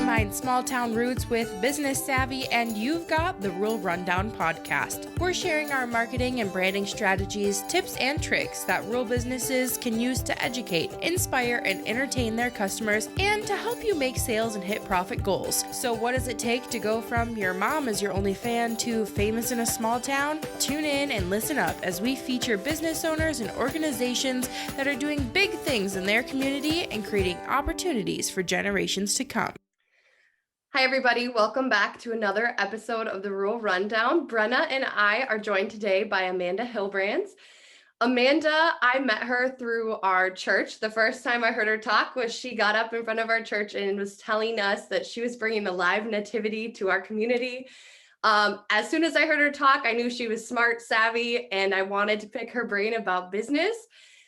combine small town roots with business savvy, and you've got the Rural Rundown podcast. We're sharing our marketing and branding strategies, tips, and tricks that rural businesses can use to educate, inspire, and entertain their customers, and to help you make sales and hit profit goals. So what does it take to go from your mom is your only fan to famous in a small town? Tune in and listen up as we feature business owners and organizations that are doing big things in their community and creating opportunities for generations to come. Hi, everybody. Welcome back to another episode of the Rural Rundown. Brenna and I are joined today by Amanda Hilbrands. Amanda, I met her through our church. The first time I heard her talk was she got up in front of our church and was telling us that she was bringing the live nativity to our community. As soon as I heard her talk, I knew she was smart, savvy, and I wanted to pick her brain about business.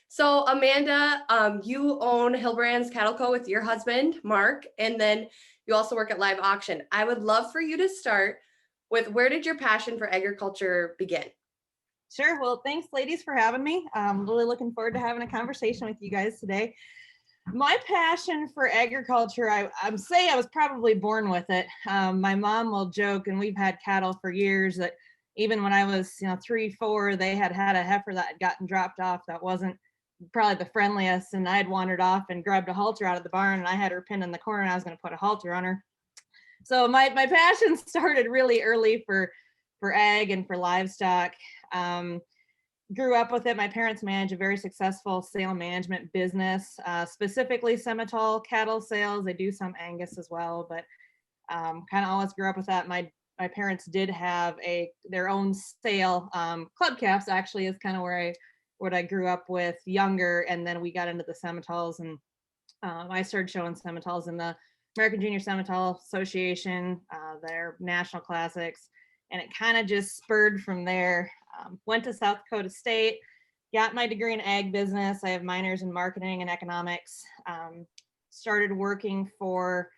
So Amanda, you own Hilbrands Cattle Co. with your husband, Mark, and then you also work at Live Auction. I would love for you to start with, where did your passion for agriculture begin? Sure. Well, thanks, ladies, for having me. I'm really looking forward to having a conversation with you guys today. My passion for agriculture, I'm saying I was probably born with it. My mom will joke, and we've had cattle for years, that even when I was 3, 4, they had a heifer that had gotten dropped off that wasn't probably the friendliest, and I'd wandered off and grabbed a halter out of the barn, and I had her pinned in the corner, and I was going to put a halter on her. So my passion started really early for ag and for livestock. Grew up with it. My parents manage a very successful sale management business, specifically Simmental cattle sales. They do some Angus as well, but kind of always grew up with that. My parents did have their own sale. Club calves actually is kind of what I grew up with younger, and then we got into the Simmentals, and I started showing Simmentals in the American Junior Simmental Association, their national classics, and it kind of just spurred from there. Went to South Dakota State, got my degree in ag business. I have minors in marketing and economics. Started working for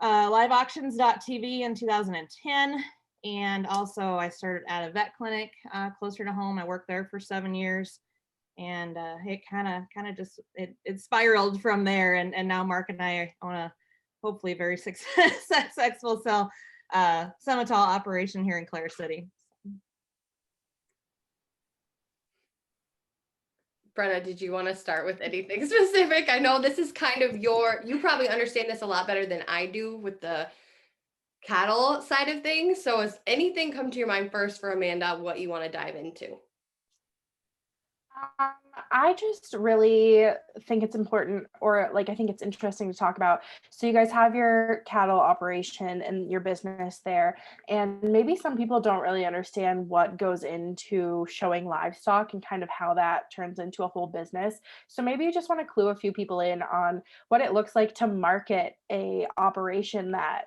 liveauctions.tv in 2010. And also I started at a vet clinic closer to home. I worked there for 7 years, and it kind of just spiraled from there. And now Mark and I own a hopefully very successful Simmental operation here in Clare City. Brenna, did you want to start with anything specific? I know this is kind of you probably understand this a lot better than I do with the cattle side of things. So has anything come to your mind first for Amanda, what you want to dive into? I just really think it's important, or I think it's interesting to talk about. So you guys have your cattle operation and your business there, and maybe some people don't really understand what goes into showing livestock and kind of how that turns into a whole business. So maybe you just want to clue a few people in on what it looks like to market a operation that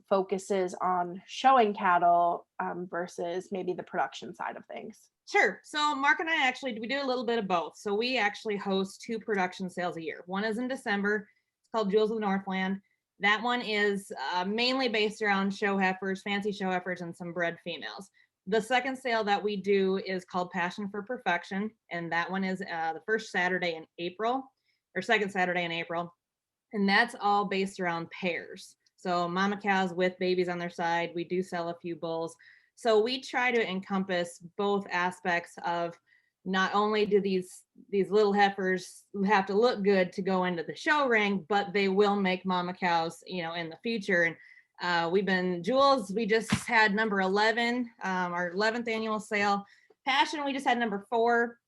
focuses on showing cattle versus maybe the production side of things. Sure. So Mark and I we do a little bit of both. So we actually host 2 production sales a year. One is in December. It's called Jewels of the Northland. That one is mainly based around show heifers, fancy show heifers, and some bred females. The second sale that we do is called Passion for Perfection, and that one is the first Saturday in April, or second Saturday in April, and that's all based around pairs. So mama cows with babies on their side. We do sell a few bulls. So we try to encompass both aspects of, not only do these little heifers have to look good to go into the show ring, but they will make mama cows, in the future. And Jewels, we just had number 11, our 11th annual sale. Passion, we just had number 4.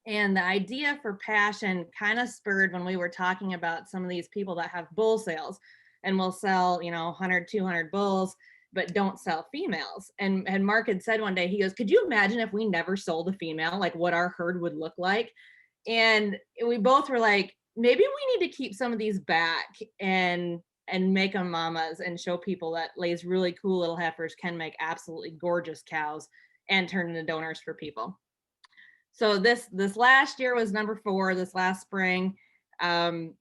And the idea for Passion kind of spurred when we were talking about some of these people that have bull sales and will sell, 100, 200 bulls, but don't sell females. And Mark had said one day, he goes, could you imagine if we never sold a female, like what our herd would look like? And we both were like, maybe we need to keep some of these back and make them mamas and show people that these really cool little heifers can make absolutely gorgeous cows and turn into donors for people. So this last year was number 4, this last spring. The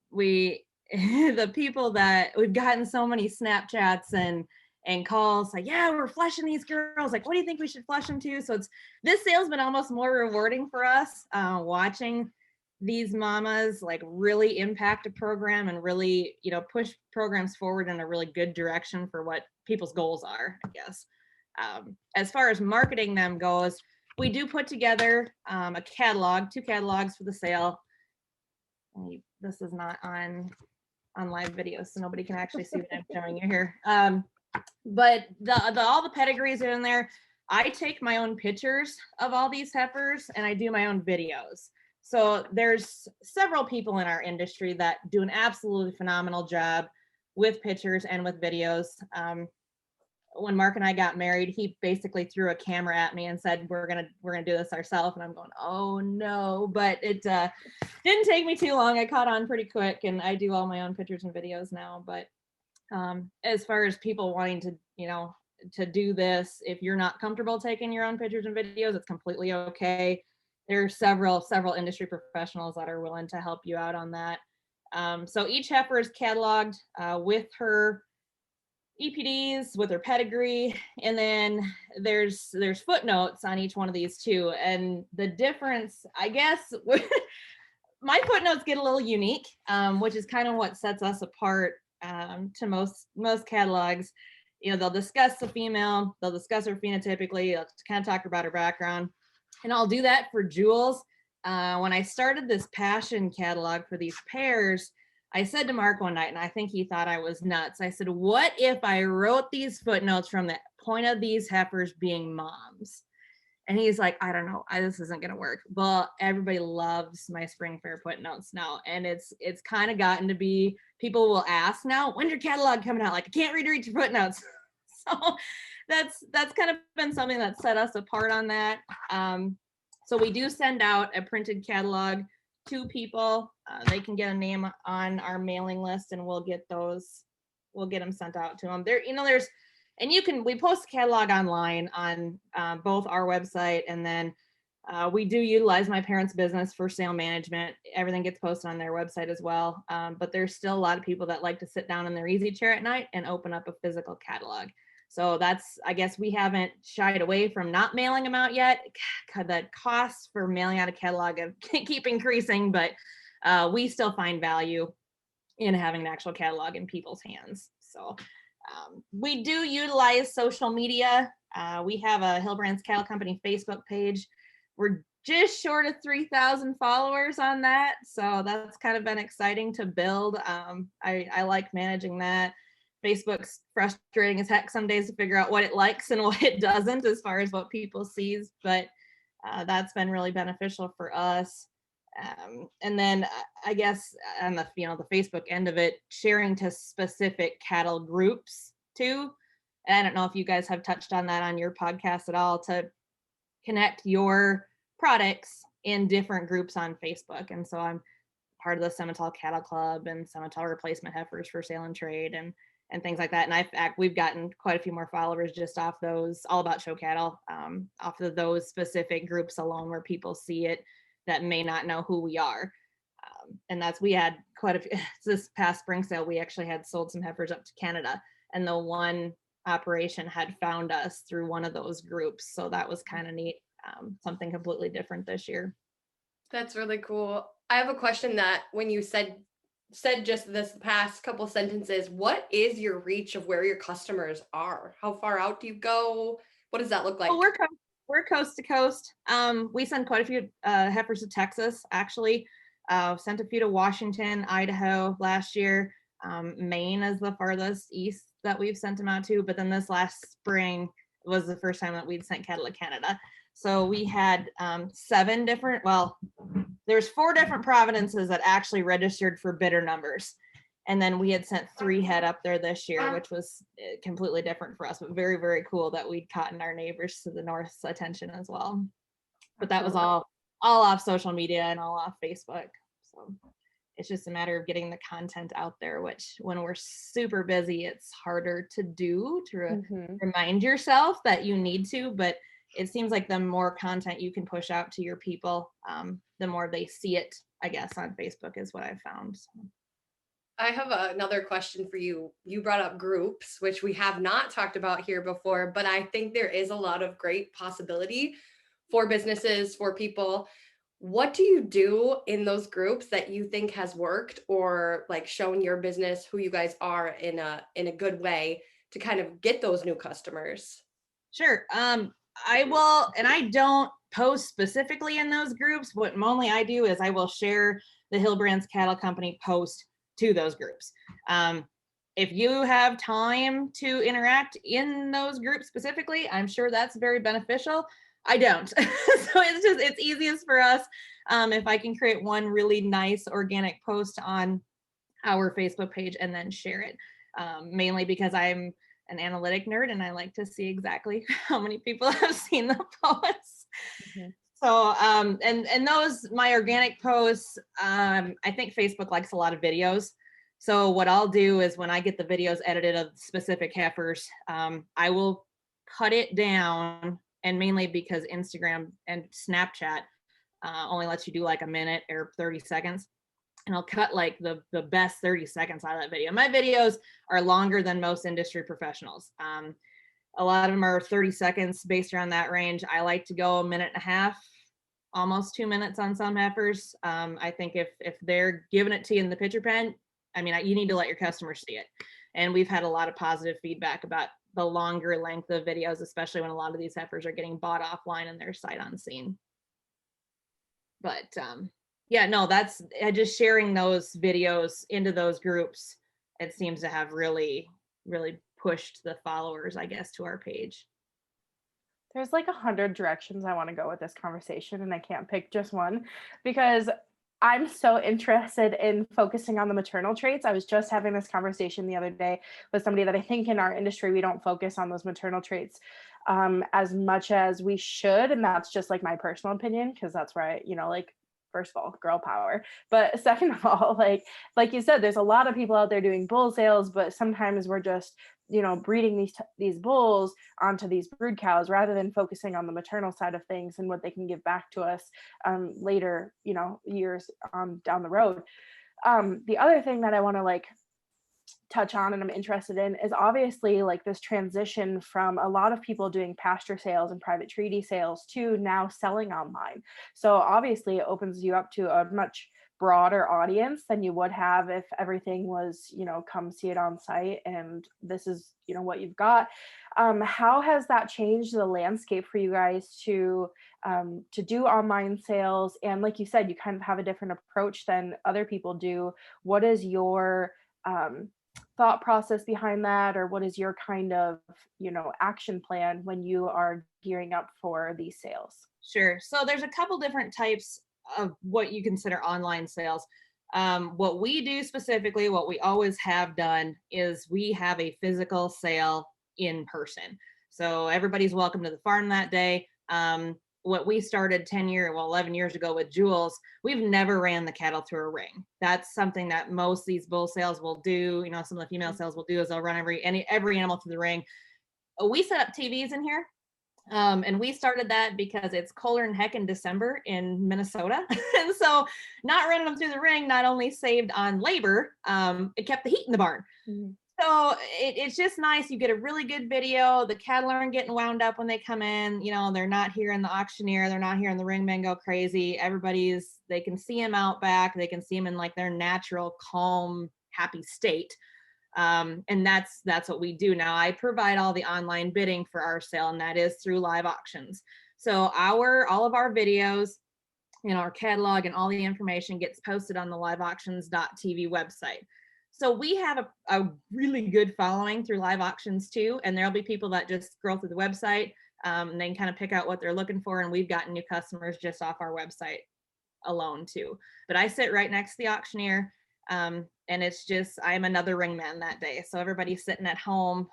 people that we've gotten so many Snapchats and calls like, yeah, we're flushing these girls. Like, what do you think we should flush them to? So this sale's been almost more rewarding for us, watching these mamas like really impact a program and really, push programs forward in a really good direction for what people's goals are, I guess. As far as marketing them goes, we do put together a catalog, 2 catalogs for the sale. This is not on live video, so nobody can actually see what I'm showing you here. But all the pedigrees are in there. I take my own pictures of all these heifers and I do my own videos. So there's several people in our industry that do an absolutely phenomenal job with pictures and with videos. When Mark and I got married, he basically threw a camera at me and said, we're gonna do this ourselves. And I'm going, oh no, but it didn't take me too long. I caught on pretty quick, and I do all my own pictures and videos now. But as far as people wanting to, to do this, if you're not comfortable taking your own pictures and videos, it's completely okay. There are several industry professionals that are willing to help you out on that. So each heifer is cataloged with her EPDs, with her pedigree, and then there's footnotes on each one of these too. And the difference, I guess, my footnotes get a little unique, which is kind of what sets us apart to most catalogs. They'll discuss the female, they'll discuss her phenotypically, they'll kind of talk about her background, and I'll do that for Jules. When I started this passion catalog for these pairs, I said to Mark one night, and I think he thought I was nuts. I said, what if I wrote these footnotes from the point of these heifers being moms? And he's like, I don't know, this isn't going to work. But everybody loves my spring fair footnotes now. And it's kind of gotten to be, people will ask now, when's your catalog coming out? Like, I can't read your footnotes. So that's kind of been something that set us apart on that. So we do send out a printed catalog to people. They can get a name on our mailing list, and we'll get them sent out to them. We post a catalog online on both our website, and then we do utilize my parents' business for sale management. Everything gets posted on their website as well. But there's still a lot of people that like to sit down in their easy chair at night and open up a physical catalog. So I guess we haven't shied away from not mailing them out yet. The costs for mailing out a catalog keep increasing, but we still find value in having an actual catalog in people's hands. So we do utilize social media. We have a Hilbrands Cattle Company Facebook page. We're just short of 3,000 followers on that. So that's kind of been exciting to build. I like managing that. Facebook's frustrating as heck some days to figure out what it likes and what it doesn't as far as what people sees, but that's been really beneficial for us. And then I guess on the Facebook end of it, sharing to specific cattle groups too. And I don't know if you guys have touched on that on your podcast at all, to connect your products in different groups on Facebook. And so I'm part of the Simmental Cattle Club and Simmental Replacement Heifers for Sale and Trade and things like that. And we've gotten quite a few more followers just off those All About Show Cattle, off of those specific groups alone, where people see it that may not know who we are. And we had quite a few, this past spring sale, we actually had sold some heifers up to Canada, and the one operation had found us through one of those groups. So that was kind of neat. Something completely different this year. That's really cool. I have a question that when you said just this past couple sentences, what is your reach of where your customers are? How far out do you go? What does that look like? Well, we're coast to coast. We send quite a few heifers to Texas, actually. Sent a few to Washington, Idaho last year. Maine is the farthest east that we've sent them out to. But then this last spring was the first time that we'd sent cattle to Canada. So we had 7 different, there's 4 different provinces that actually registered for bidder numbers. And then we had sent 3 head up there this year, which was completely different for us, but very, very cool that we'd caught our neighbors to the north's attention as well. But that was all off social media and all off Facebook. So it's just a matter of getting the content out there, which when we're super busy, it's harder to do, to remind yourself that you need to, but it seems like the more content you can push out to your people, the more they see it, I guess, on Facebook is what I've found. So. I have another question for you. You brought up groups, which we have not talked about here before, but I think there is a lot of great possibility for businesses, for people. What do you do in those groups that you think has worked or like shown your business who you guys are in a good way to kind of get those new customers? Sure. I will, and I don't post specifically in those groups. What mainly I do is I will share the Hilbrands Cattle Company post to those groups. If you have time to interact in those groups specifically, I'm sure that's very beneficial. I don't. So it's easiest for us if I can create one really nice organic post on our Facebook page and then share it. Mainly because I'm an analytic nerd and I like to see exactly how many people have seen the posts. Mhm. So and those my organic posts, I think Facebook likes a lot of videos. So what I'll do is when I get the videos edited of specific heifers, I will cut it down, and mainly because Instagram and Snapchat only lets you do like a minute or 30 seconds. And I'll cut like the best 30 seconds out of that video. My videos are longer than most industry professionals. A lot of them are 30 seconds based around that range. I like to go a minute and a half, almost 2 minutes on some heifers. I think if they're giving it to you in the picture pen, I mean, you need to let your customers see it. And we've had a lot of positive feedback about the longer length of videos, especially when a lot of these heifers are getting bought offline and they're sight unseen. But yeah, no, that's just sharing those videos into those groups. It seems to have really, really pushed the followers, I guess, to our page. There's like 100 directions I want to go with this conversation, and I can't pick just one because I'm so interested in focusing on the maternal traits. I was just having this conversation the other day with somebody that I think in our industry, we don't focus on those maternal traits as much as we should. And that's just like my personal opinion, because that's where I, like, first of all, girl power. But second of all, like you said, there's a lot of people out there doing bull sales, but sometimes we're just breeding these bulls onto these brood cows rather than focusing on the maternal side of things and what they can give back to us later, years down the road. The other thing that I want to like touch on and I'm interested in is obviously like this transition from a lot of people doing pasture sales and private treaty sales to now selling online. So obviously it opens you up to a much broader audience than you would have if everything was, come see it on site and this is, what you've got. How has that changed the landscape for you guys to do online sales? And like you said, you kind of have a different approach than other people do. What is your thought process behind that, or what is your kind of action plan when you are gearing up for these sales? Sure. So there's a couple different types of what you consider online sales. What we do specifically, what we always have done, is we have a physical sale in person. So everybody's welcome to the farm that day. What we started 11 years ago with Jules, we've never ran the cattle through a ring. That's something that most of these bull sales will do. Some of the female sales will do is they'll run every animal through the ring. We set up TVs in here. And we started that because it's colder than heck in December in Minnesota. And so not running them through the ring not only saved on labor, it kept the heat in the barn. Mm-hmm. So it's just nice. You get a really good video. The cattle aren't getting wound up when they come in. They're not hearing the auctioneer. They're not hearing the ringmen go crazy. They can see them out back. They can see them in like their natural, calm, happy state. And that's what we do now. I provide all the online bidding for our sale, and that is through live auctions. So all of our videos, our catalog and all the information gets posted on the liveauctions.tv website. So we have a really good following through live auctions too. And there'll be people that just scroll through the website and they can kind of pick out what they're looking for. And we've gotten new customers just off our website alone too. But I sit right next to the auctioneer. And it's just, I'm another ringman that day. So everybody's sitting at home.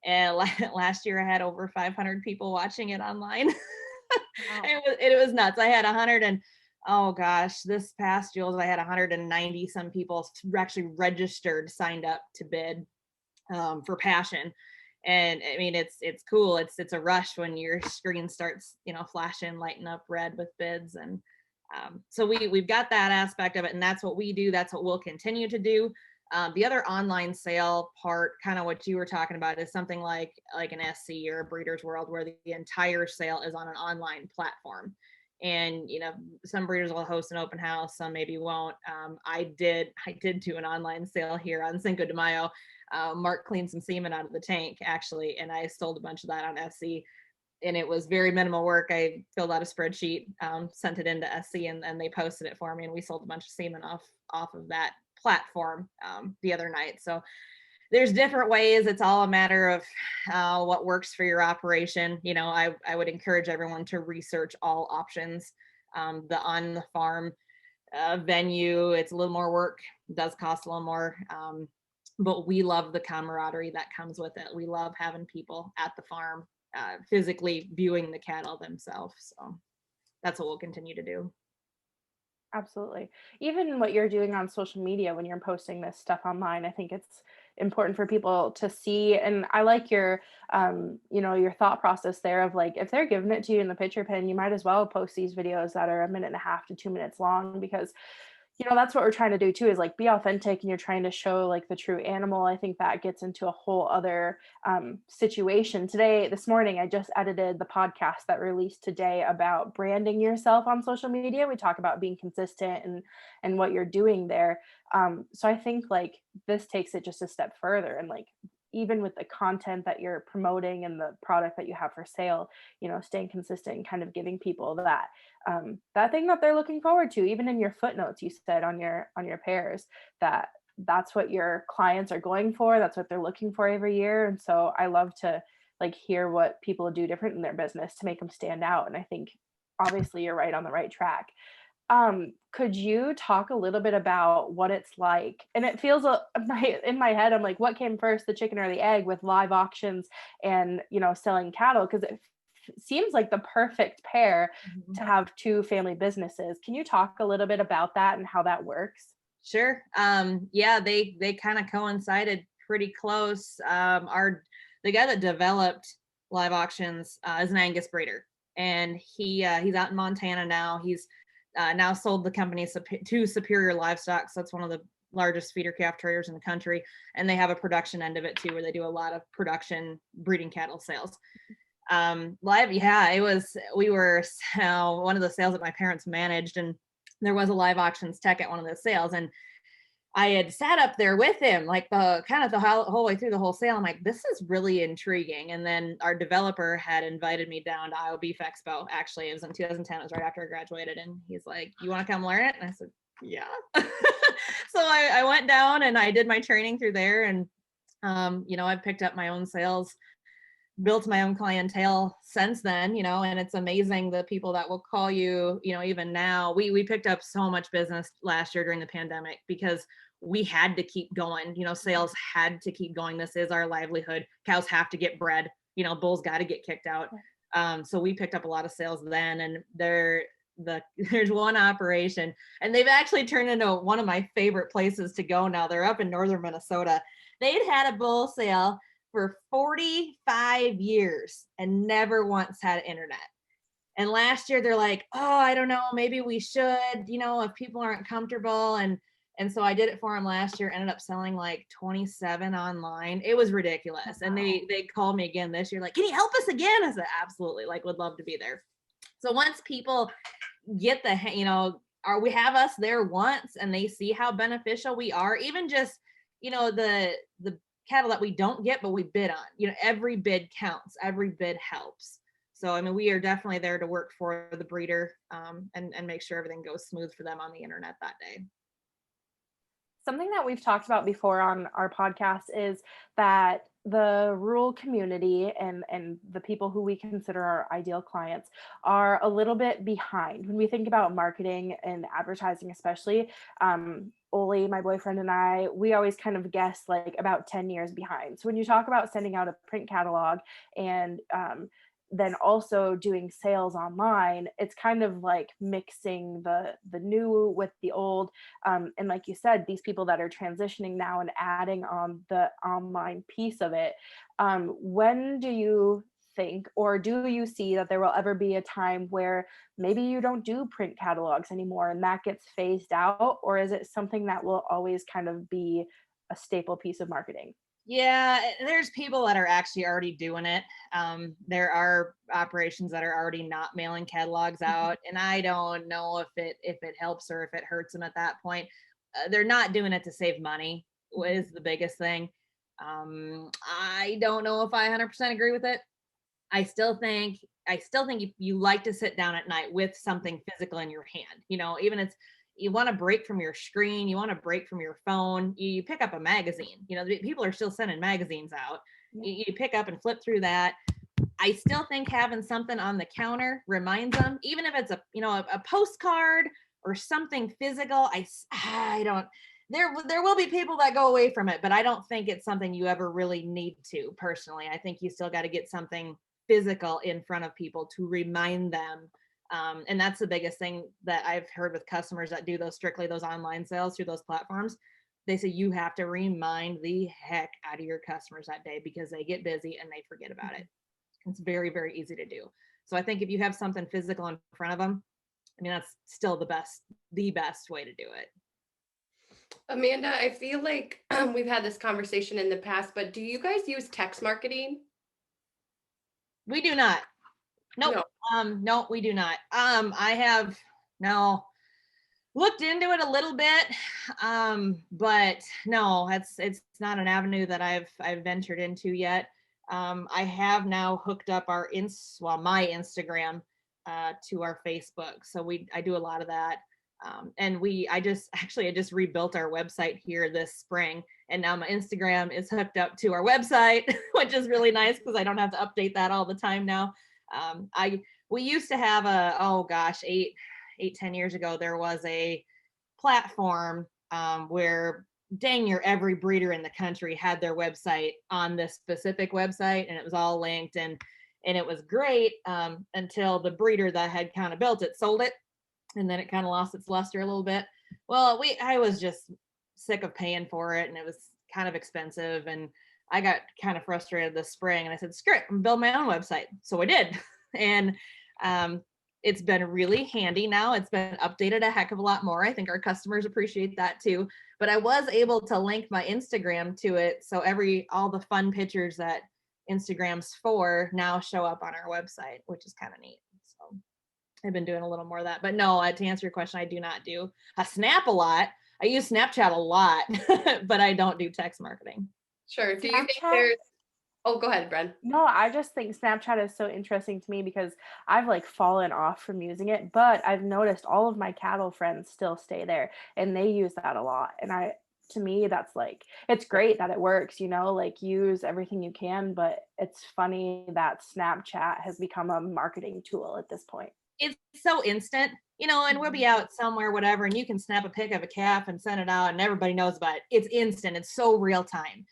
And last year I had over 500 people watching it online. Wow. It was nuts. I had 100 and, oh gosh, this past Jules, I had 190 some people actually registered, signed up to bid for Passion. And I mean, it's cool. It's a rush when your screen starts, flashing, lighting up red with bids. And so we've got that aspect of it, and that's what we do. That's what we'll continue to do. The other online sale part, kind of what you were talking about, is something like an SC or a Breeders World, where the entire sale is on an online platform. And, some breeders will host an open house, some maybe won't. I did do an online sale here on Cinco de Mayo. Mark cleaned some semen out of the tank actually, and I sold a bunch of that on Etsy. And it was very minimal work. I filled out a spreadsheet, sent it into Etsy, and they posted it for me, and we sold a bunch of semen off of that platform the other night. So there's different ways. It's all a matter of what works for your operation. I would encourage everyone to research all options. The on the farm venue, it's a little more work, does cost a little more, but we love the camaraderie that comes with it. We love having people at the farm physically viewing the cattle themselves. So that's what we'll continue to do. Absolutely. Even what you're doing on social media when you're posting this stuff online, I think it's important for people to see. And I like your, your thought process there of like, if they're giving it to you in the picture pen, you might as well post these videos that are 1.5 to 2 minutes long, because that's what we're trying to do too, is like be authentic, and you're trying to show like the true animal. I think that gets into a whole other situation. This morning, I just edited the podcast that released today about branding yourself on social media. We talk about being consistent and what you're doing there. So I think like this takes it just a step further, and like even with the content that you're promoting and the product that you have for sale, staying consistent and kind of giving people that thing that they're looking forward to. Even in your footnotes, you said on your pairs that's what your clients are going for. That's what they're looking for every year. And so I love to like hear what people do different in their business to make them stand out. And I think obviously you're right on the right track. Could you talk a little bit about what it's like? And it feels in my head, I'm like, what came first, the chicken or the egg, with live auctions and, selling cattle? Because it seems like the perfect pair to have two family businesses. Can you talk a little bit about that and how that works? Sure. Yeah, they kind of coincided pretty close. The guy that developed live auctions is an Angus breeder, and he's out in Montana now. He's now sold the company to Superior Livestock. So that's one of the largest feeder calf traders in the country. And they have a production end of it too, where they do a lot of production breeding cattle sales. Live, yeah, we were one of the sales that my parents managed, and there was a live auctions tech at one of the sales. And I had sat up there with him, like the whole way through the whole sale. I'm like, this is really intriguing. And then our developer had invited me down to Iowa Beef Expo. Actually, it was in 2010. It was right after I graduated. And he's like, you want to come learn it? And I said, yeah. So I went down and I did my training through there. And, I've picked up my own sales, built my own clientele since then, and it's amazing the people that will call you, even now. We picked up so much business last year during the pandemic because we had to keep going. Sales had to keep going. This is our livelihood. Cows have to get bred. Bulls got to get kicked out. So we picked up a lot of sales then, and there's one operation, and they've actually turned into one of my favorite places to go now. They're up in northern Minnesota. They'd had a bull sale for 45 years and never once had internet. And last year they're like, oh, I don't know, maybe we should, if people aren't comfortable. And so I did it for them last year, ended up selling like 27 online. It was ridiculous. Wow. And they called me again this year, like, can you help us again? I said, absolutely, like, would love to be there. So once people get we have us there once and they see how beneficial we are, even just, the cattle that we don't get, but we bid on, every bid counts, every bid helps. So, we are definitely there to work for the breeder and make sure everything goes smooth for them on the internet that day. Something that we've talked about before on our podcast is that the rural community and the people who we consider our ideal clients are a little bit behind when we think about marketing and advertising, especially. Oli, my boyfriend, and I, we always kind of guess like about 10 years behind. So when you talk about sending out a print catalog and then also doing sales online, it's kind of like mixing the new with the old. And like you said, these people that are transitioning now and adding on the online piece of it. When do you think, or do you see that there will ever be a time where maybe you don't do print catalogs anymore and that gets phased out? Or is it something that will always kind of be a staple piece of marketing? Yeah, there's people that are actually already doing it. There are operations that are already not mailing catalogs out, and I don't know if it helps or if it hurts them at that point. They're not doing it to save money, is the biggest thing. I don't know if I 100% agree with it. I still think if you like to sit down at night with something physical in your hand, even it's you want to break from your screen, you want to break from your phone, you pick up a magazine. People are still sending magazines out. You pick up and flip through that. I still think having something on the counter reminds them, even if it's a postcard or something physical. I don't. There will be people that go away from it, but I don't think it's something you ever really need to. Personally, I think you still got to get something physical in front of people to remind them. And that's the biggest thing that I've heard with customers that do those online sales through those platforms. They say you have to remind the heck out of your customers that day because they get busy and they forget about it. It's very, very easy to do. So I think if you have something physical in front of them, I mean, that's still the best way to do it. Amanda, I feel like we've had this conversation in the past, but do you guys use text marketing? We do not. Nope. No, we do not. I have now looked into it a little bit, but no, it's not an avenue that I've ventured into yet. I have now hooked up my Instagram to our Facebook, so I do a lot of that. And I just rebuilt our website here this spring, and now my Instagram is hooked up to our website, which is really nice because I don't have to update that all the time now. We used to have 10 years ago, there was a platform where dang near every breeder in the country had their website on this specific website, and it was all linked, and it was great until the breeder that had kind of built it sold it, and then it kind of lost its luster a little bit. Well, I was just sick of paying for it, and it was kind of expensive, and I got kind of frustrated this spring, and I said, screw it, I'm build my own website. So I did. And it's been really handy now. It's been updated a heck of a lot more. I think our customers appreciate that too. But I was able to link my Instagram to it. So all the fun pictures that Instagram's for now show up on our website, which is kind of neat. So I've been doing a little more of that. But no, to answer your question, I do not do a Snap a lot. I use Snapchat a lot, but I don't do text marketing. Sure. Do you think there's... Oh, go ahead, Bren. No, I just think Snapchat is so interesting to me because I've fallen off from using it, but I've noticed all of my cattle friends still stay there and they use that a lot. And to me, that's it's great that it works, use everything you can, but it's funny that Snapchat has become a marketing tool at this point. It's so instant, and we'll be out somewhere, whatever, and you can snap a pic of a calf and send it out and everybody knows about it. It's instant. It's so real time.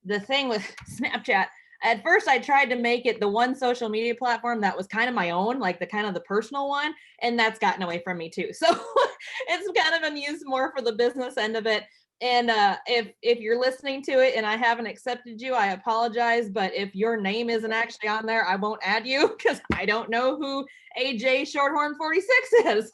The thing with Snapchat, at first I tried to make it the one social media platform that was kind of my own, the personal one, and that's gotten away from me too. So it's kind of been used more for the business end of it. And if you're listening to it and I haven't accepted you, I apologize. But if your name isn't actually on there, I won't add you because I don't know who AJ Shorthorn 46 is.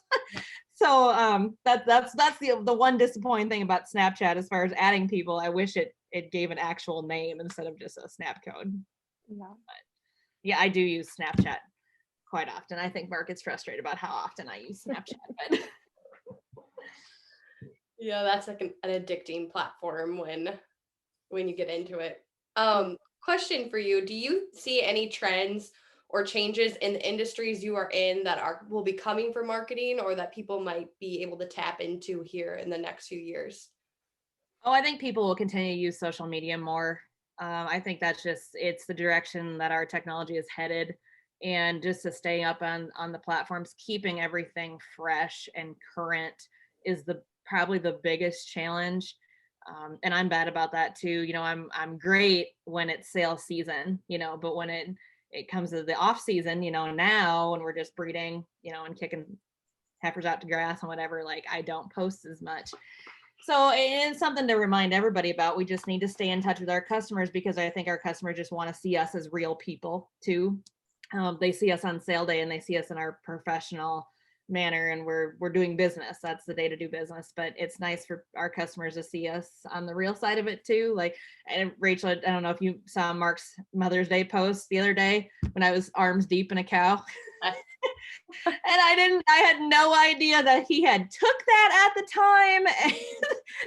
So that's the one disappointing thing about Snapchat as far as adding people. I wish it gave an actual name instead of just a snap code. Yeah. But yeah, I do use Snapchat quite often. I think Mark gets frustrated about how often I use Snapchat. But yeah, that's an addicting platform when you get into it. Question for you: do you see any trends or changes in the industries you are in that will be coming for marketing, or that people might be able to tap into here in the next few years? Oh, I think people will continue to use social media more. I think it's the direction that our technology is headed, and just to stay up on the platforms, keeping everything fresh and current is probably the biggest challenge. And I'm bad about that too. I'm great when it's sales season, but when it comes to the off season, now when we're just breeding, and kicking heifers out to grass and whatever, I don't post as much. So it's something to remind everybody about. We just need to stay in touch with our customers because I think our customers just want to see us as real people too. They see us on sale day and they see us in our professional manner, and we're doing business. That's the day to do business. But it's nice for our customers to see us on the real side of it too. Like, and Rachel, I don't know if you saw Mark's Mother's Day post the other day when I was arms deep in a cow. And I had no idea that he had took that at the time.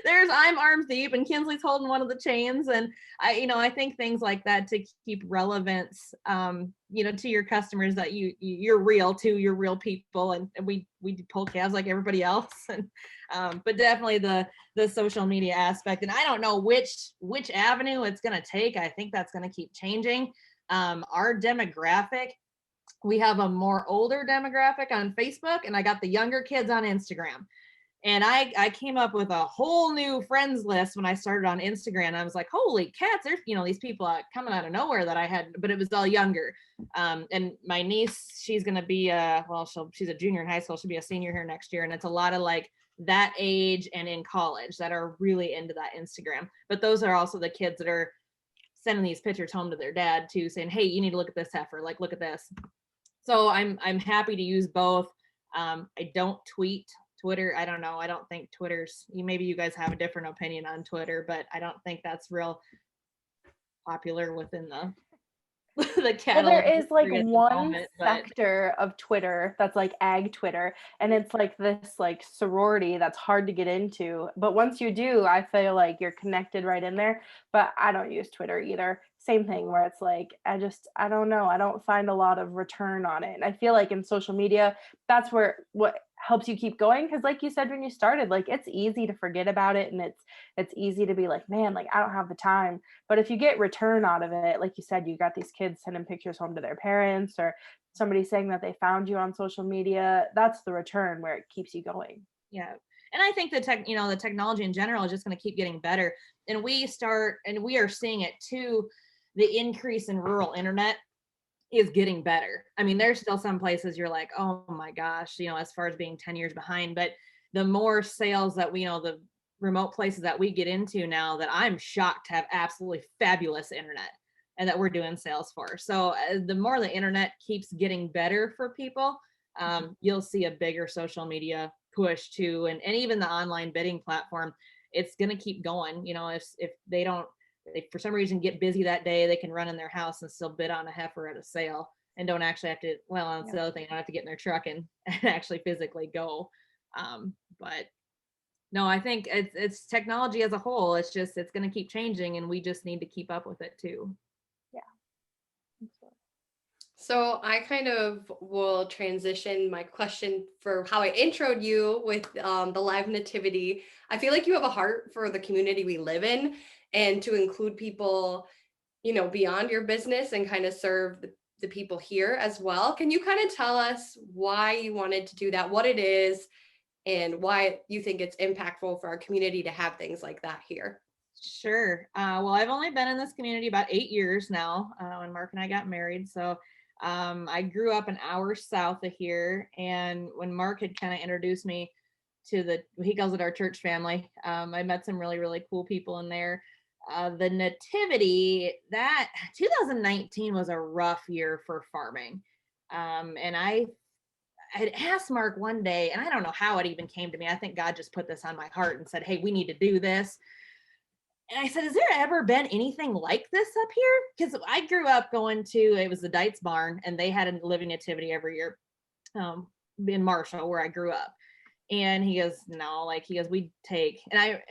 And I'm arms deep and Kinsley's holding one of the chains. And I think things like that to keep relevance, to your customers, that you're real too, you're real people. And we pull calves like everybody else. And, but definitely the social media aspect. And I don't know which avenue it's going to take. I think that's going to keep changing. Our demographic, we have a more older demographic on Facebook, and I got the younger kids on Instagram. And I came up with a whole new friends list when I started on Instagram. I was like, holy cats, there's, these people coming out of nowhere that I had, but it was all younger. And my niece, she's going to be, she's a junior in high school. She'll be a senior here next year. And it's a lot of like that age and in college that are really into that Instagram. But those are also the kids that are sending these pictures home to their dad too, saying, hey, you need to look at this heifer, like, look at this. So I'm happy to use both. I don't tweet Twitter. I don't know. I don't think Twitter's, maybe you guys have a different opinion on Twitter, but I don't think that's real popular within the cattle. Well, there is like one sector of Twitter that's like ag Twitter, and it's like this like sorority that's hard to get into. But once you do, I feel like you're connected right in there. But I don't use Twitter either. Same thing where it's like, I don't know. I don't find a lot of return on it. And I feel like in social media, that's where what helps you keep going. Cause like you said, when you started, like it's easy to forget about it. And it's easy to be like, man, like I don't have the time. But if you get return out of it, like you said, you got these kids sending pictures home to their parents or somebody saying that they found you on social media. That's the return where it keeps you going. Yeah. And I think the technology in general is just going to keep getting better. And we are seeing it too. The increase in rural internet is getting better. I mean, there's still some places you're like, oh my gosh, as far as being 10 years behind, but the more sales that the remote places that we get into now, that I'm shocked to have absolutely fabulous internet and that we're doing sales for. So the more the internet keeps getting better for people, you'll see a bigger social media push too. And even the online bidding platform, it's going to keep going. If they for some reason get busy that day, they can run in their house and still bid on a heifer at a sale and don't actually have to, that's the other thing, I don't have to get in their truck and actually physically go. But no, I think it's technology as a whole. It's going to keep changing, and we just need to keep up with it too. Yeah. So I kind of will transition my question for how I introed you with the live nativity. I feel like you have a heart for the community we live in, and to include people, beyond your business and kind of serve the people here as well. Can you kind of tell us why you wanted to do that, what it is, and why you think it's impactful for our community to have things like that here? Sure. Well, I've only been in this community about 8 years now, when Mark and I got married. So I grew up an hour south of here. And when Mark had kind of introduced me to he calls it our church family, I met some really, really cool people in there. The nativity, that 2019 was a rough year for farming. And I had asked Mark one day, and I don't know how it even came to me. I think God just put this on my heart and said, hey, we need to do this. And I said, has there ever been anything like this up here? Because I grew up going to, it was the Dietz barn, and they had a living nativity every year in Marshall, where I grew up. And he goes, no, we take, and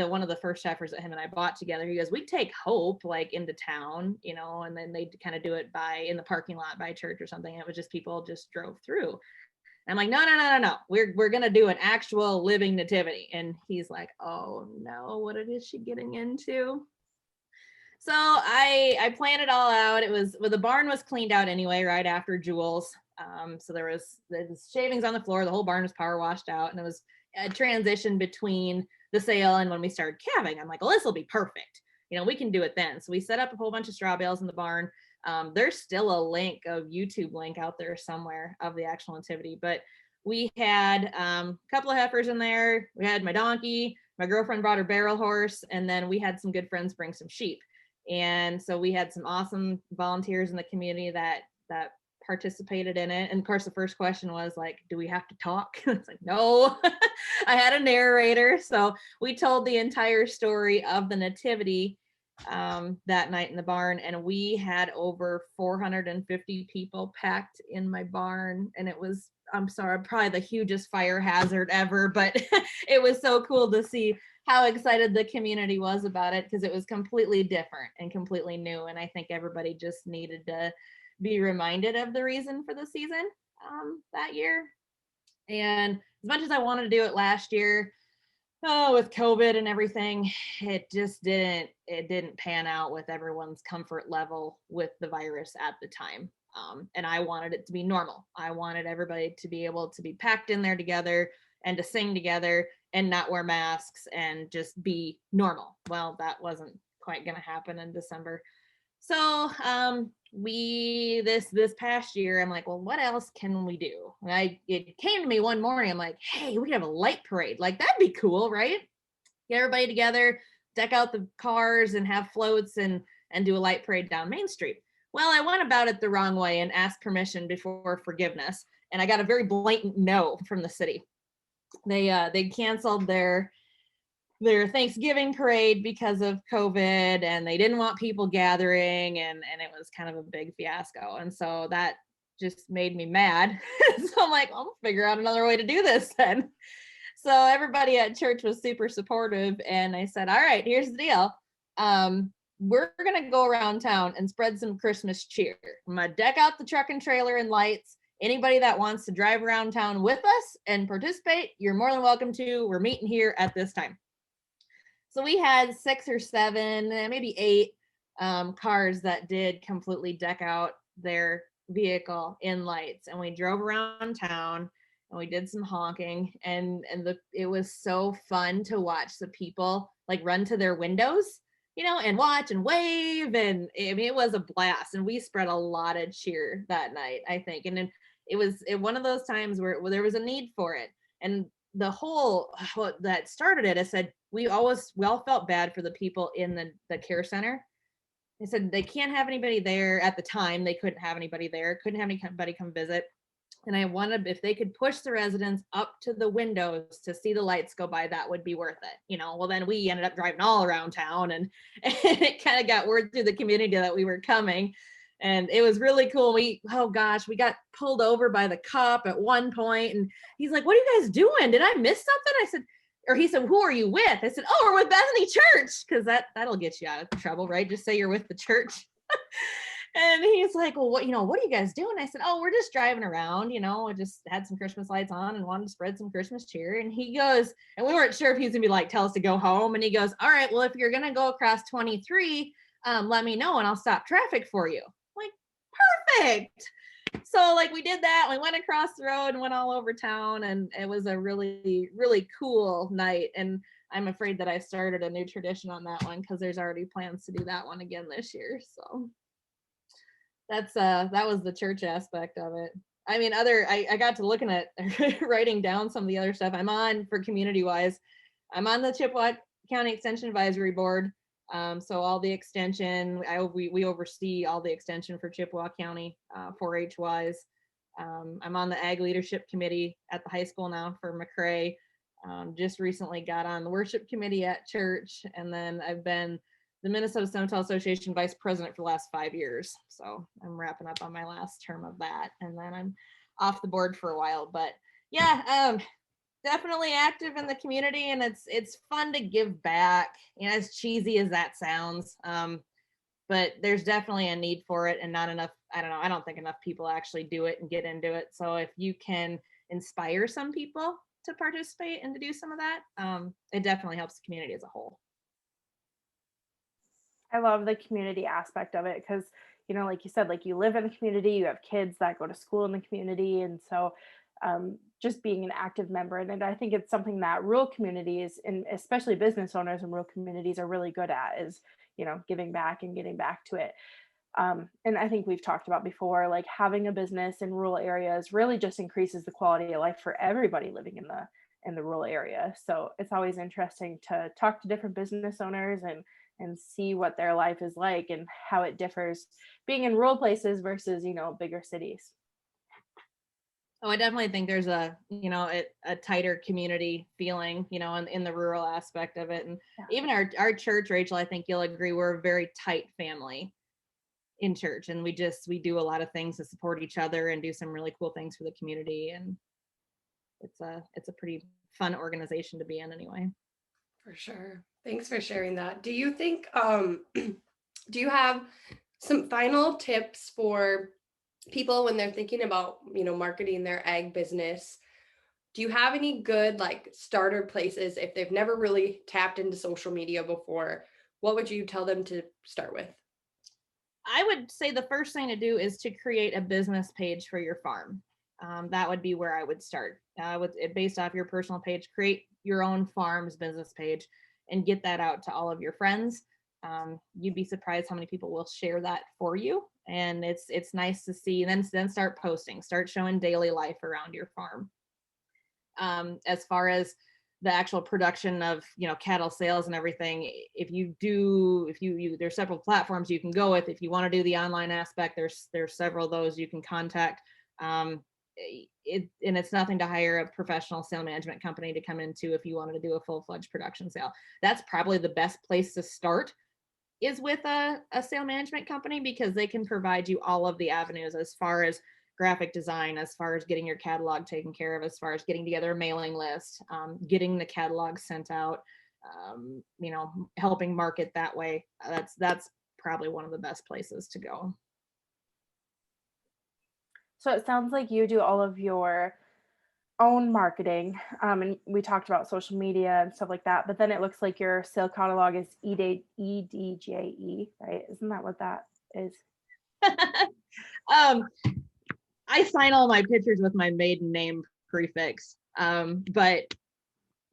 one of the first heifers that him and I bought together, he goes, we take Hope into town, and then they kind of do it in the parking lot by church or something. It was just people just drove through. I'm like, no. We're going to do an actual living nativity. And he's like, oh no, what is she getting into? So I planned it all out. The barn was cleaned out anyway, right after Jules. So there was shavings on the floor. The whole barn was power washed out, and it was a transition between the sale and when we started calving. I'm like, well, this will be perfect. We can do it then. So we set up a whole bunch of straw bales in the barn. There's still a YouTube link out there somewhere of the actual nativity, but we had a couple of heifers in there. We had my donkey, my girlfriend brought her barrel horse, and then we had some good friends bring some sheep. And so we had some awesome volunteers in the community that participated in it. And of course, the first question was like, do we have to talk? It's like, no. I had a narrator. So we told the entire story of the nativity that night in the barn, and we had over 450 people packed in my barn, and it was, I'm sorry, probably the hugest fire hazard ever, but it was so cool to see how excited the community was about it, because it was completely different and completely new, and I think everybody just needed to be reminded of the reason for the season that year. And as much as I wanted to do it last year, with COVID and everything, it didn't pan out with everyone's comfort level with the virus at the time. And I wanted it to be normal. I wanted everybody to be able to be packed in there together and to sing together and not wear masks and just be normal. Well, that wasn't quite going to happen in December. So this past year, I'm like, well, what else can we do? And it came to me one morning. I'm like, hey, we could have a light parade. Like, that'd be cool, right? Get everybody together, deck out the cars and have floats and do a light parade down Main Street. Well, I went about it the wrong way and asked permission before forgiveness, and I got a very blatant no from the city. They canceled their Thanksgiving parade because of COVID, and they didn't want people gathering, and it was kind of a big fiasco. And so that just made me mad. So I'm like, I'll figure out another way to do this then. So everybody at church was super supportive, and I said, all right, here's the deal. We're going to go around town and spread some Christmas cheer. I'm going to deck out the truck and trailer and lights. Anybody that wants to drive around town with us and participate, you're more than welcome to. We're meeting here at this time. So we had 6 or 7, maybe 8 cars that did completely deck out their vehicle in lights. And we drove around town and we did some honking, and it was so fun to watch the people like run to their windows, and watch and wave. And I mean, it was a blast, and we spread a lot of cheer that night, I think. And then it was one of those times where there was a need for it. And the whole that started it, I said, we all felt bad for the people in the care center. They said they can't have anybody there at the time. They couldn't have anybody there, couldn't have anybody come visit. And I wondered if they could push the residents up to the windows to see the lights go by, that would be worth it. Well, then we ended up driving all around town, and it kind of got word through the community that we were coming. And it was really cool. We got pulled over by the cop at one point, and he's like, what are you guys doing? Did I miss something? He said, who are you with? I said, oh, we're with Bethany Church, because that'll get you out of trouble, right? Just say you're with the church. And he's like, well, what are you guys doing? I said, oh, we're just driving around, I just had some Christmas lights on and wanted to spread some Christmas cheer. And he goes, and we weren't sure if he was gonna be like, tell us to go home. And he goes, all right, well, if you're gonna go across 23, let me know and I'll stop traffic for you. I'm like, perfect. So we did that. We went across the road and went all over town, and it was a really, really cool night. And I'm afraid that I started a new tradition on that one, because there's already plans to do that one again this year. So that was the church aspect of it. I mean, I got to looking at writing down some of the other stuff I'm on for community wise. I'm on the Chippewa County Extension Advisory Board. So all the extension, we oversee all the extension for Chippewa County 4-H wise. I'm on the Ag Leadership Committee at the high school now for McRae. Just recently got on the worship committee at church, and then I've been the Minnesota Cemetery Association Vice President for the last 5 years. So I'm wrapping up on my last term of that, and then I'm off the board for a while. But yeah, definitely active in the community, and it's fun to give back, as cheesy as that sounds. But there's definitely a need for it, and not enough, I don't think enough people actually do it and get into it. So if you can inspire some people to participate and to do some of that, it definitely helps the community as a whole. I love the community aspect of it, because like you said, you live in the community, you have kids that go to school in the community, and so just being an active member. And I think it's something that rural communities, and especially business owners in rural communities, are really good at, is giving back and getting back to it. And I think we've talked about before, having a business in rural areas really just increases the quality of life for everybody living in the rural area. So it's always interesting to talk to different business owners and and see what their life is like and how it differs being in rural places versus, bigger cities. Oh, I definitely think there's a tighter community feeling, in the rural aspect of it. And even our church, Rachel, I think you'll agree, we're a very tight family in church. And we do a lot of things to support each other and do some really cool things for the community. And it's a pretty fun organization to be in anyway. For sure. Thanks for sharing that. Do you think, do you have some final tips for people when they're thinking about, marketing their egg business? Do you have any good starter places if they've never really tapped into social media before? What would you tell them to start with? I would say the first thing to do is to create a business page for your farm. That would be where I would start. Based off your personal page, create your own farm's business page and get that out to all of your friends. You'd be surprised how many people will share that for you. And it's nice to see. And then start posting, start showing daily life around your farm. As far as the actual production of, cattle sales and everything, there's several platforms you can go with. If you want to do the online aspect, there's several of those you can contact. It's nothing to hire a professional sale management company to come into if you wanted to do a full-fledged production sale. That's probably the best place to start, is with a sale management company, because they can provide you all of the avenues as far as graphic design, as far as getting your catalog taken care of, as far as getting together a mailing list, getting the catalog sent out, helping market that way. That's probably one of the best places to go. So it sounds like you do all of your own marketing, and we talked about social media and stuff like that, but then it looks like your sale catalog is EDJE, right? Isn't that what that is? I sign all my pictures with my maiden name prefix, but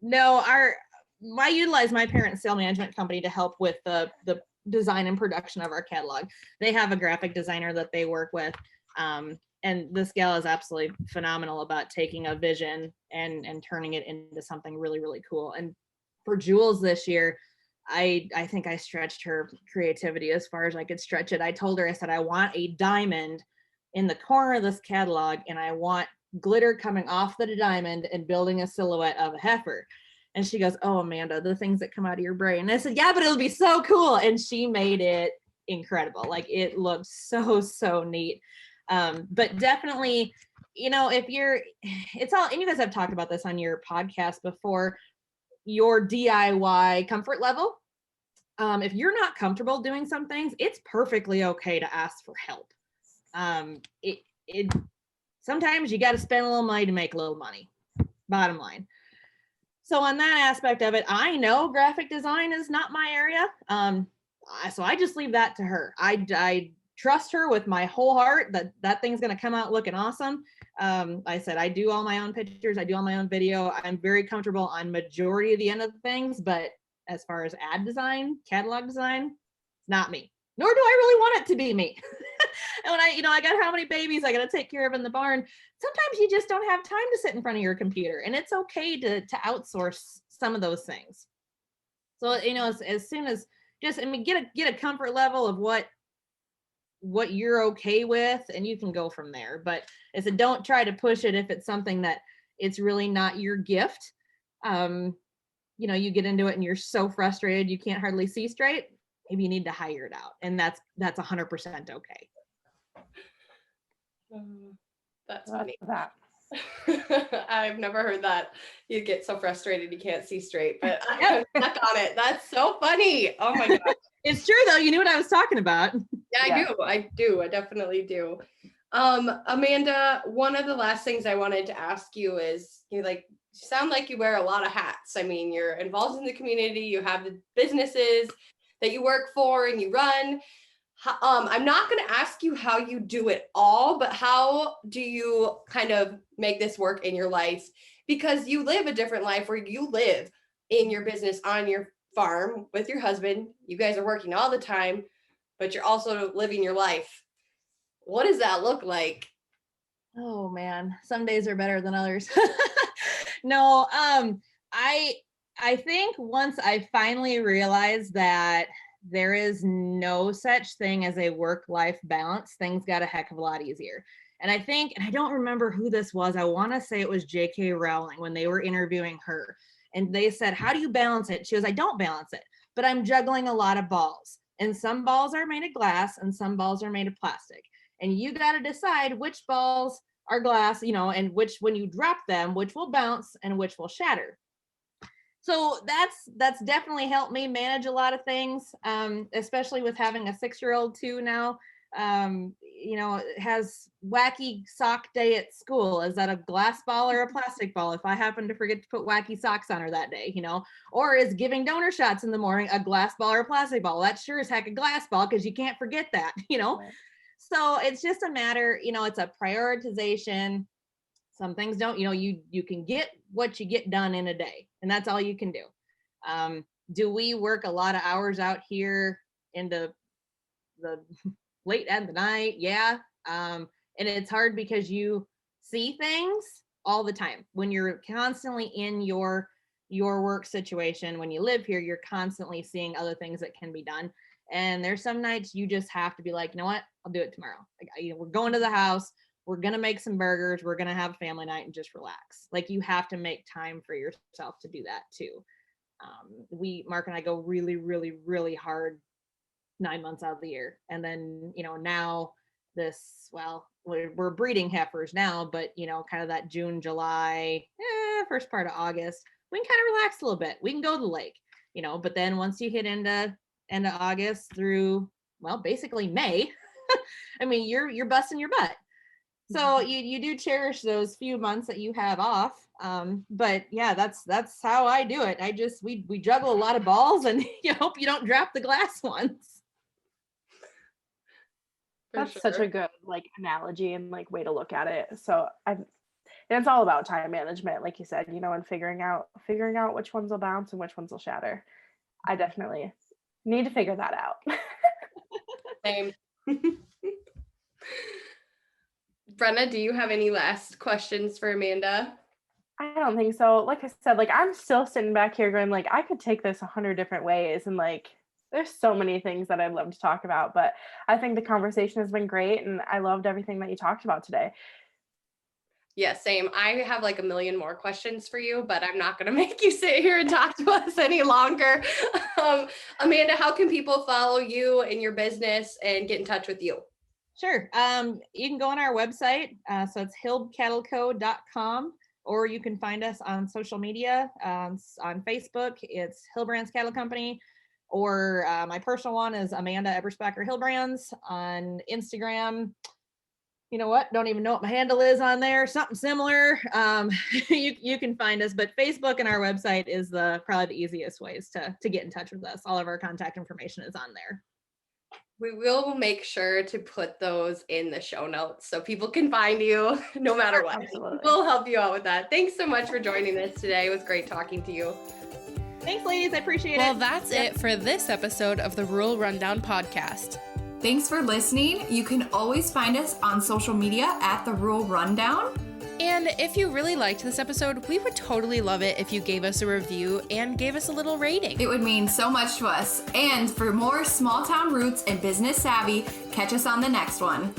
no, I utilize my parents' sale management company to help with the design and production of our catalog. They have a graphic designer that they work with. And this gal is absolutely phenomenal about taking a vision and turning it into something really, really cool. And for Jules this year, I think I stretched her creativity as far as I could stretch it. I told her, I said, I want a diamond in the corner of this catalog, and I want glitter coming off the diamond and building a silhouette of a heifer. And she goes, oh, Amanda, the things that come out of your brain. And I said, yeah, but it'll be so cool. And she made it incredible. It looked so neat. But definitely, it's all, and you guys have talked about this on your podcast before, your DIY comfort level. If you're not comfortable doing some things, it's perfectly okay to ask for help. Sometimes you got to spend a little money to make a little money, bottom line. So on that aspect of it, I know graphic design is not my area. So I just leave that to her. I trust her with my whole heart that thing's going to come out looking awesome. I said, I do all my own pictures. I do all my own video. I'm very comfortable on majority of the end of the things, but as far as ad design, catalog design, it's not me, nor do I really want it to be me. And when I got how many babies I got to take care of in the barn, sometimes you just don't have time to sit in front of your computer, and it's okay to outsource some of those things. So, as soon as get a comfort level of what you're okay with, and you can go from there. But I said, don't try to push it if it's something that it's really not your gift. You get into it and you're so frustrated you can't hardly see straight. Maybe you need to hire it out, and that's 100% okay. That's funny. I've never heard that. You get so frustrated you can't see straight, but I'm stuck on it. That's so funny. Oh my god. It's true though. You knew what I was talking about. Yeah, I do. I definitely do. Amanda, one of the last things I wanted to ask you is, you sound like you wear a lot of hats. I mean, you're involved in the community, you have the businesses that you work for and you run. I'm not going to ask you how you do it all, but how do you kind of make this work in your life? Because you live a different life where you live in your business on your farm with your husband. You guys are working all the time, but you're also living your life. What does that look like? Oh man, some days are better than others. No, I think once I finally realized that there is no such thing as a work-life balance. Things got a heck of a lot easier. And I think, and I don't remember who this was, I want to say it was J.K. Rowling when they were interviewing her. And they said, how do you balance it? She goes, I don't balance it, but I'm juggling a lot of balls. And some balls are made of glass and some balls are made of plastic. And you got to decide which balls are glass, and which, when you drop them, which will bounce and which will shatter. So that's definitely helped me manage a lot of things, especially with having a 6-year-old too now. It has wacky sock day at school. Is that a glass ball or a plastic ball? If I happen to forget to put wacky socks on her that day, or is giving donor shots in the morning a glass ball or a plastic ball? That's sure as heck a glass ball, because you can't forget that, Right. So it's just a matter, it's a prioritization. Some things don't, you can get what you get done in a day, and that's all you can do. Do we work a lot of hours out here into the late at the night? Yeah. And it's hard because you see things all the time. When you're constantly in your work situation, when you live here, you're constantly seeing other things that can be done. And there's some nights you just have to be like, you know what, I'll do it tomorrow. We're going to the house. We're going to make some burgers. We're going to have a family night and just relax. Like, you have to make time for yourself to do that too. Mark and I go really, really, really hard 9 months out of the year. And then, now we're breeding heifers now, but kind of that June, July, first part of August, we can kind of relax a little bit. We can go to the lake, but then once you hit into August through, basically May, I mean, you're busting your butt. So you do cherish those few months that you have off. But yeah, that's how I do it. We juggle a lot of balls, and you hope you don't drop the glass ones. That's such a good analogy and way to look at it. So and it's all about time management, like you said, and figuring out which ones will bounce and which ones will shatter. I definitely need to figure that out. Same. Brenna, do you have any last questions for Amanda? I don't think so. Like I said, I'm still sitting back here going I could take this 100 different ways, and there's so many things that I'd love to talk about, but I think the conversation has been great, and I loved everything that you talked about today. Yeah, same. I have a million more questions for you, but I'm not going to make you sit here and talk to us any longer. Amanda, how can people follow you and your business and get in touch with you? Sure. You can go on our website. So it's hilbcattleco.com, or you can find us on social media. On Facebook, it's Hilbrands Cattle Company, or my personal one is Amanda Eberspacher Hilbrands. On Instagram, you know what? Don't even know what my handle is on there. Something similar. You can find us, but Facebook and our website is probably the easiest ways to get in touch with us. All of our contact information is on there. We will make sure to put those in the show notes so people can find you no matter what. Absolutely. We'll help you out with that. Thanks so much for joining us today. It was great talking to you. Thanks, ladies. I appreciate it. Well, that's it for this episode of the Rural Rundown podcast. Thanks for listening. You can always find us on social media at the Rural Rundown. And if you really liked this episode, we would totally love it if you gave us a review and gave us a little rating. It would mean so much to us. And for more small town roots and business savvy, catch us on the next one.